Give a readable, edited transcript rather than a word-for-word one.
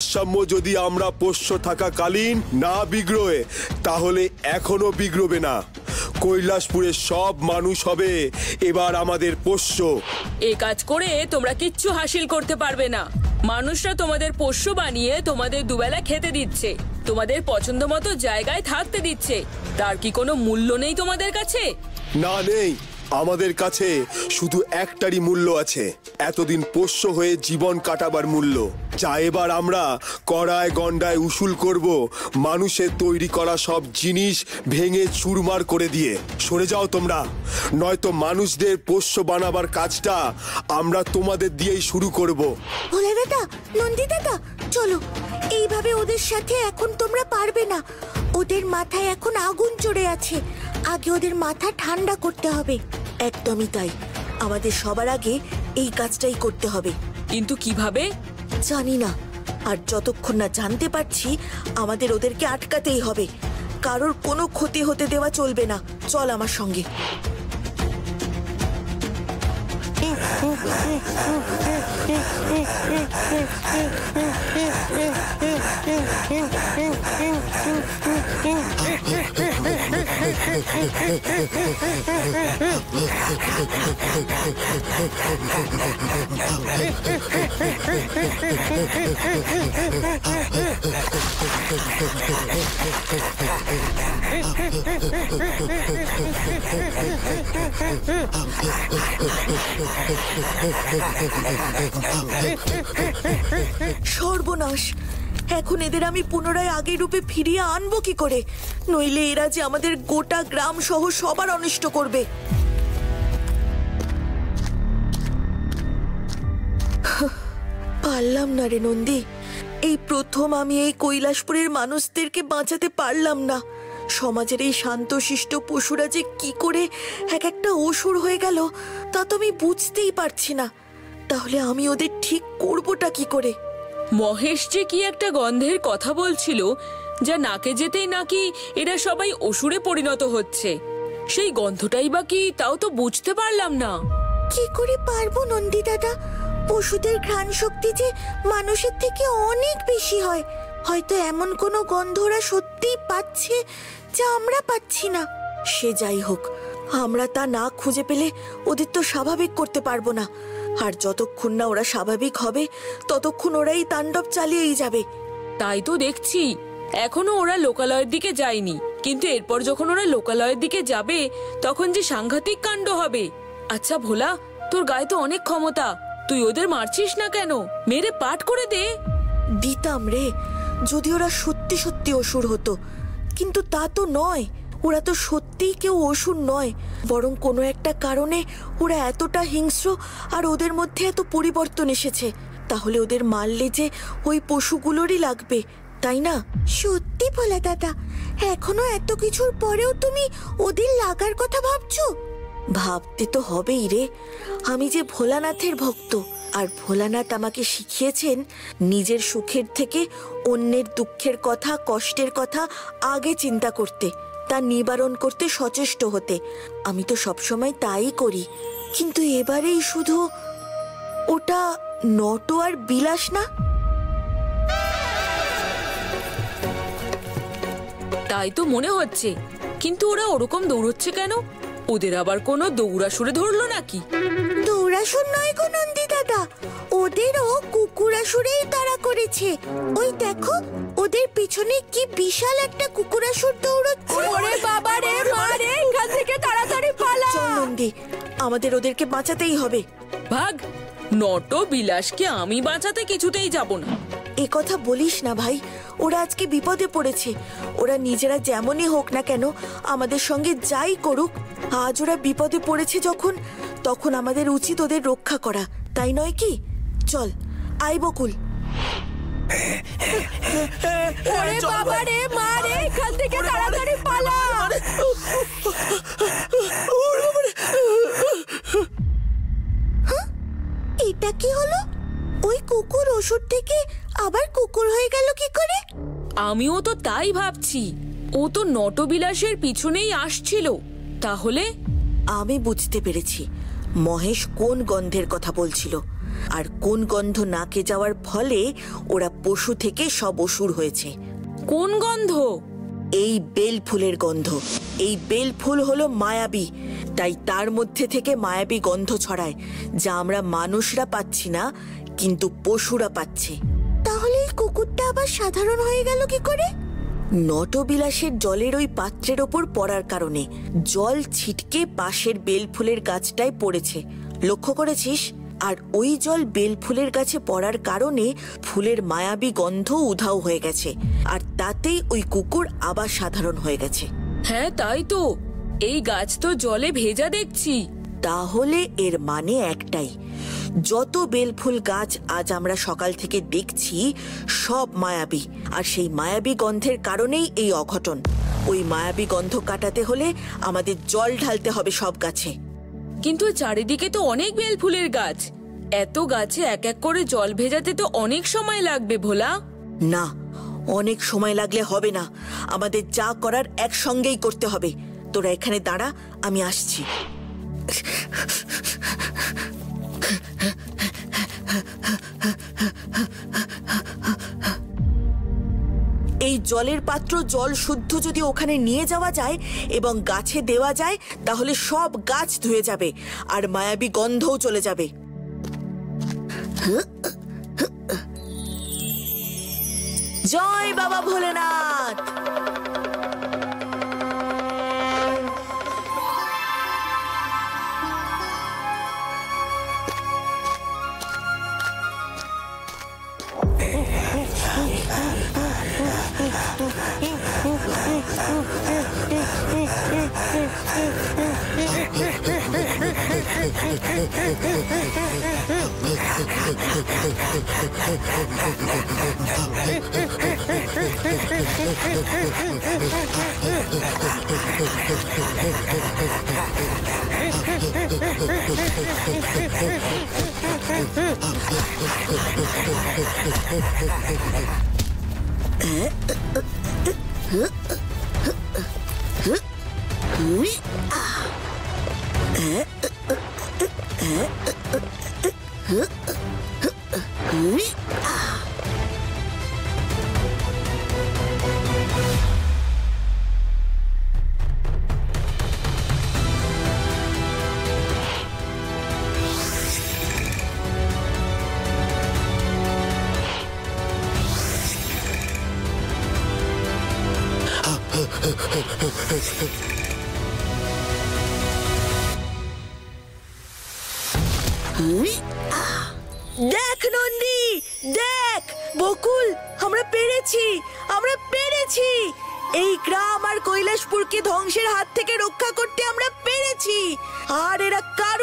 সাম্য যদি আমরা পোষ্য থাকাকালীন না বিগ্রহে তাহলে এখনো বিগ্রবে না। কৈলাসপুরের সব মানুষ হবে এবার আমাদের পোষ্য। এই কাজ করে তোমরা কিচ্ছু হাসিল করতে পারবে না। মানুষরা তোমাদের পোষ্য বানিয়ে তোমাদের দুবেলা খেতে দিচ্ছে, তোমাদের পছন্দ মতো জায়গায় থাকতে দিচ্ছে। তার কি কোনো মূল্য নেই তোমাদের কাছে? না, নেই। আমাদের কাছে শুধু একটারই মূল্য আছে, এতদিন পোষ্য হয়ে জীবন কাটাবার মূল্য, যা এবার আমরা কড়ায় গন্ডায় উসুল করব মানুষের তৈরি করা সব জিনিস ভেঙে চুরমার করে দিয়ে। সরে যাও তোমরা, নয়তো মানুষদের পোষ্য বানাবার কাজটা আমরা তোমাদের দিয়েই শুরু করব। ভোলা দাদা, নন্দী দাদা, চলো। এইভাবে ওদের সাথে এখন তোমরা পারবে না। ওদের মাথায় এখন আগুন চড়ে আছে, আগে ওদের মাথা ঠান্ডা করতে হবে। একদমই তাই, আমাদের সবার আগে এই কাজটাই করতে হবে। কিন্তু কিভাবে জানি না, আর যতক্ষণ না জানতে পারছি আমাদের ওদেরকে আটকাতেই হবে। কারোর কোনো ক্ষতি হতে দেওয়া চলবে না। চল আমার সঙ্গে। সর্বনাশ! এখন এদের আমি পুনরায় আগের রূপে ফিরিয়ে আনবো কি করে? নইলে এরা যে আমাদের গোটা গ্রাম সহ সবার অনিষ্ট করবে। পারলাম না রে নন্দী, এই প্রথম আমি এই কৈলাসপুরের মানুষদেরকে বাঁচাতে পারলাম না। সমাজের এই শান্তশিষ্ট পশুরা যে কি করে এক একটা অসুর হয়ে গেল তা তো আমি বুঝতেই পারছি না। তাহলে আমি ওদের ঠিক করবোটা কি করে? মহেশ যে কি একটা গন্ধের কথা বলছিল, যা নাকে যেতেই নাকি এরা সবাই অসুরে পরিণত হচ্ছে। সেই গন্ধটাই বা কি, তাও তো বুঝতে পারলাম না। কি করে পারবো নন্দী দাদা? পশুদের ঘ্রাণ শক্তি যে মানুষের থেকে অনেক বেশি হয়। হয়তো এমন কোনো গন্ধ ওরা সত্যিই পাচ্ছে যা আমরা পাচ্ছি না। সে যাই হোক, আমরা তা না খুঁজে পেলে ওদের তো স্বাভাবিক করতে পারবো না। আর যতক্ষণ না ওরা স্বাভাবিক হবে ততক্ষণ ওরাই তাণ্ডব চালিয়েই যাবে। তাই তো দেখছি, এখনো ওরা লোকালয়ের দিকে যায়নি, কিন্তু এরপর যখন ওরা লোকালয়ের দিকে যাবে তখন যে সাংঘাতিক কাণ্ড হবে। আচ্ছা ভোলা, তোর গায়ে তো অনেক ক্ষমতা, তুই ওদের মারছিস না কেন? মেরে পাট করে দে। দিতাম রে, যদি ওরা সত্যি সত্যি অসুর হতো, কিন্তু তা তো নয়। ওরা তো সত্যিই কেউ অসুর নয়, বরং কোনো একটা কারণে ওরা এতটা হিংস্র আর ওদের মধ্যে এত পরিবর্তন এসেছে। তাহলে ওদের মারলে যে ওই পশুগুলোরই লাগবে, তাই না? সত্যি ভোলা দাদা, এখনো এত কিছুর পরেও তুমি ওদের লাগার কথা ভাবছো? ভাবতে তো হবেই রে, আমি যে ভোলানাথের ভক্ত, আর ভোলানাথ আমাকে শিখিয়েছেন নিজের সুখের থেকে অন্যের দুঃখের কথা, কষ্টের কথা আগে চিন্তা করতে, তা নিবারণ করতে সচেষ্ট হতে। আমি তো সবসময় তাই করি, কিন্তু এবারেই শুধু ওটা নট আর বিলাস না? তাই তো মনে হচ্ছে, কিন্তু ওরা ওরকম দৌড়চ্ছে কেন? ওদের আবার কোনো দৌড়াসুরে ধরলো নাকি? দৌড়াসুর নয় গো নন্দী দাদা, ওদেরও কুকুরাসুরেই তাড়া করেছে। ওই দেখো, ওদের পিছনে কি বিশাল একটা কুকুরাসুর দৌড়চ্ছে। ওরে বাবা রে, মারে, এখান থেকে তাড়াতাড়ি পালা। চল নন্দী, আমাদের ওদেরকে বাঁচাতেই হবে। ভাগ, নট বিলাসকে আমি বাঁচাতে কিছুতেই যাব না। এ কথা বলিস না ভাই, ওরা আজকে বিপদে পড়েছে। ওরা নিজেরা যেমনই হোক না কেন, আমাদের সঙ্গে যাই করুক, আজ ওরা বিপদে পড়েছে যখন, তখন আমাদের উচিত ওদের রক্ষা করা, তাই নয় কি? চল, আয় বকুল। ওরে বাবা রে, মারে, এখান থেকে তাড়াতাড়ি পালা। এটা কি হলো? ওই কুকুর ওষুধ থেকে আবার কুকুর হয়ে গেল কি করে? আমিও তো তাই ভাবছি। ও তো নটবিলাসের পিছনেই আসছিল। তাহলে আমি বুঝতে পেরেছি মহেশ কোন গন্ধের কথা বলছিল। আর কোন গন্ধ নাকে যাওয়ার ফলে ওরা পশু থেকে সব অসুর হয়েছে। কোন গন্ধ? এই বেল ফুলের গন্ধ। এই বেল ফুল হলো মায়াবী, তাই তার মধ্যে থেকে মায়াবী গন্ধ ছড়ায়, যা আমরা মানুষরা পাচ্ছি না, কিন্তু পশুরা পাচ্ছে। তাহলে এই কুকুরটা আবার সাধারণ হয়ে গেল কি করে? নটবিলাসের জলের ওই পাত্রের ওপর পড়ার কারণে। জল ছিটকে পাশের বেল ফুলের গাছটায় পড়েছে, লক্ষ্য করেছিস? আর ওই জল বেল ফুলের গাছে পড়ার কারণে ফুলের মায়াবী গন্ধ উধাও হয়ে গেছে, আর তাতেই ওই কুকুর আবার সাধারণ হয়ে গেছে। হ্যাঁ তাই তো, এই গাছ তো জলে ভেজা দেখছি। তাহলে এর মানে একটাই, যত বেলফুল গাছ আজ আমরা সকাল থেকে দেখছি সব মায়াবী, আর সেই মায়াবী গন্ধের কারণেই এই অঘটন। ওই মায়াবী গন্ধ কাটাতে হলে আমাদের জল ঢালতে হবে সব গাছে। কিন্তু চারিদিকে তো অনেক বেল ফুলের গাছ, এত গাছে এক এক করে জল ভেজাতে তো অনেক সময় লাগবে ভোলা। না, অনেক সময় লাগলে হবে না, আমাদের যা করার একসঙ্গেই করতে হবে। তোরা এখানে দাঁড়া, আমি আসছি। এই জলের পাত্র জল শুদ্ধ যদি ওখানে নিয়ে যাওয়া যায় এবং গাছে দেওয়া যায়, তাহলে সব গাছ ধুয়ে যাবে আর মায়াবী গন্ধও চলে যাবে। জয় বাবা ভোলেনাথ। দেখ নন্দী, দেখ বকুল, আমরা পেরেছি, আমরা পেরেছি। এই গ্রাম আর কৈলাসপুরকে ধ্বংসের হাত থেকে রক্ষা করতে আমরা পেরেছি। আর এরা কার